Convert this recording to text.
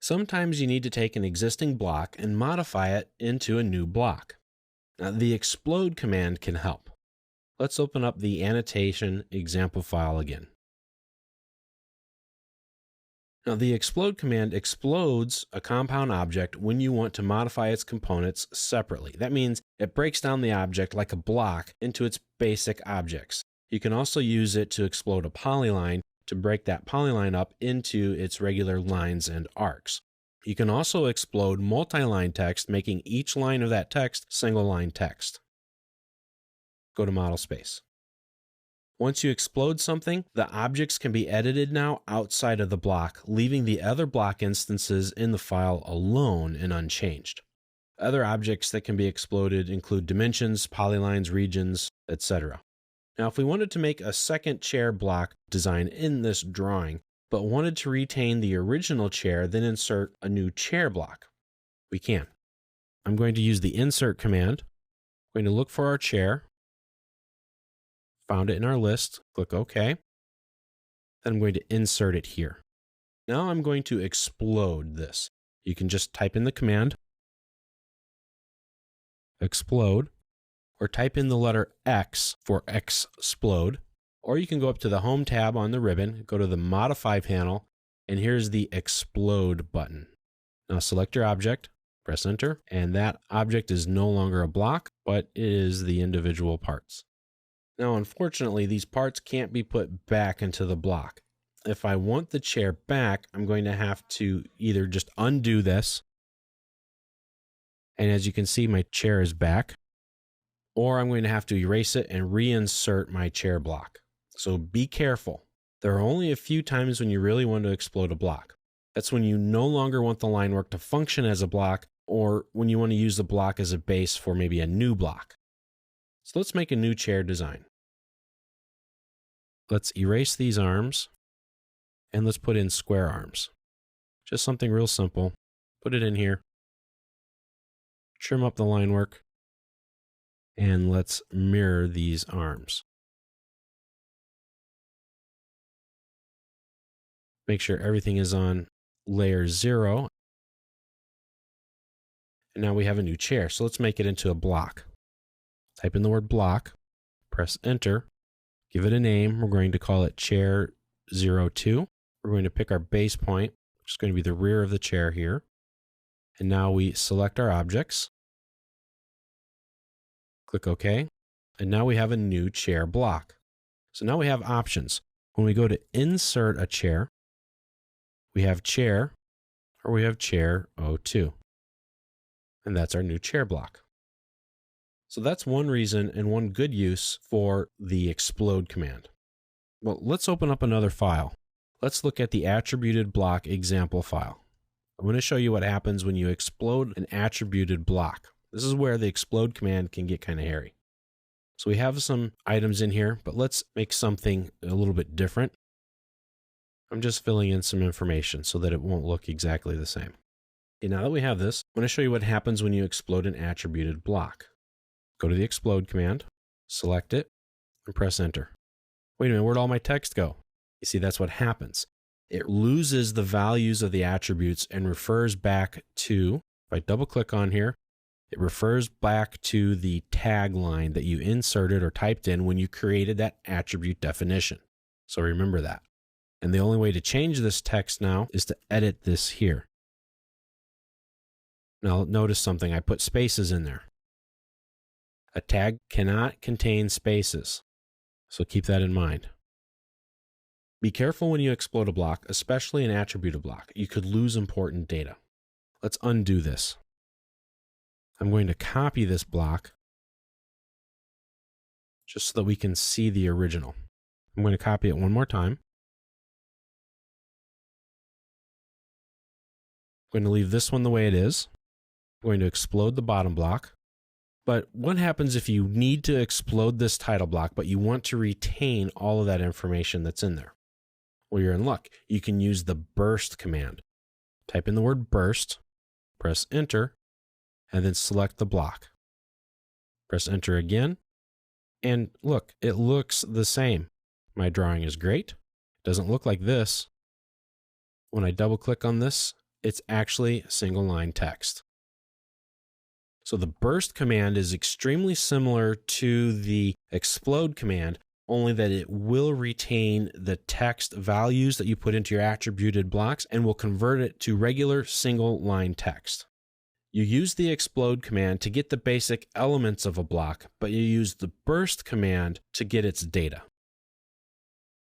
Sometimes you need to take an existing block and modify it into a new block. Now, the explode command can help. Let's open up the annotation example file again. Now, the explode command explodes a compound object when you want to modify its components separately. That means it breaks down the object like a block into its basic objects. You can also use it to explode a polyline to break that polyline up into its regular lines and arcs. You can also explode multi-line text, making each line of that text single line text. Go to Model Space. Once you explode something, the objects can be edited now outside of the block, leaving the other block instances in the file alone and unchanged. Other objects that can be exploded include dimensions, polylines, regions, etc. Now, if we wanted to make a second chair block design in this drawing, but wanted to retain the original chair, then insert a new chair block, we can. I'm going to use the insert command. I'm going to look for our chair. Found it in our list, click OK. Then I'm going to insert it here. Now I'm going to explode this. You can just type in the command, explode, or type in the letter X for explode, or you can go up to the Home tab on the ribbon, go to the Modify panel, and here's the Explode button. Now select your object, press Enter, and that object is no longer a block, but it is the individual parts. Now, unfortunately, these parts can't be put back into the block. If I want the chair back, I'm going to have to either just undo this, and as you can see, my chair is back, or I'm going to have to erase it and reinsert my chair block. So be careful. There are only a few times when you really want to explode a block. That's when you no longer want the line work to function as a block, or when you want to use the block as a base for maybe a new block. So let's make a new chair design. Let's erase these arms, and let's put in square arms. Just something real simple. Put it in here. Trim up the line work, and let's mirror these arms. Make sure everything is on layer 0. And now we have a new chair. So let's make it into a block. Type in the word block, press Enter, give it a name. We're going to call it Chair 02. We're going to pick our base point, which is going to be the rear of the chair here. And now we select our objects. Click OK. And now we have a new chair block. So now we have options. When we go to insert a chair, we have chair, or we have chair 02. And that's our new chair block. So that's one reason and one good use for the explode command. Well, let's open up another file. Let's look at the attributed block example file. I'm going to show you what happens when you explode an attributed block. This is where the explode command can get kind of hairy. So we have some items in here, but let's make something a little bit different. I'm just filling in some information so that it won't look exactly the same. Okay, now that we have this, I'm going to show you what happens when you explode an attributed block. Go to the explode command, select it, and press Enter. Wait a minute, where'd all my text go? You see, that's what happens. It loses the values of the attributes and refers back to, if I double click on here, it refers back to the tag line that you inserted or typed in when you created that attribute definition. So remember that. And the only way to change this text now is to edit this here. Now notice something, I put spaces in there. A tag cannot contain spaces, so keep that in mind. Be careful when you explode a block, especially an attributed block. You could lose important data. Let's undo this. I'm going to copy this block just so that we can see the original. I'm going to copy it one more time. I'm going to leave this one the way it is. I'm going to explode the bottom block. But what happens if you need to explode this title block, but you want to retain all of that information that's in there? Well, you're in luck. You can use the burst command. Type in the word burst, press Enter, and then select the block. Press Enter again, and look, it looks the same. My drawing is great. It doesn't look like this. When I double click on this, It's actually single line text. So the burst command is extremely similar to the explode command, only that it will retain the text values that you put into your attributed blocks and will convert it to regular single line text. You use the explode command to get the basic elements of a block, but you use the burst command to get its data.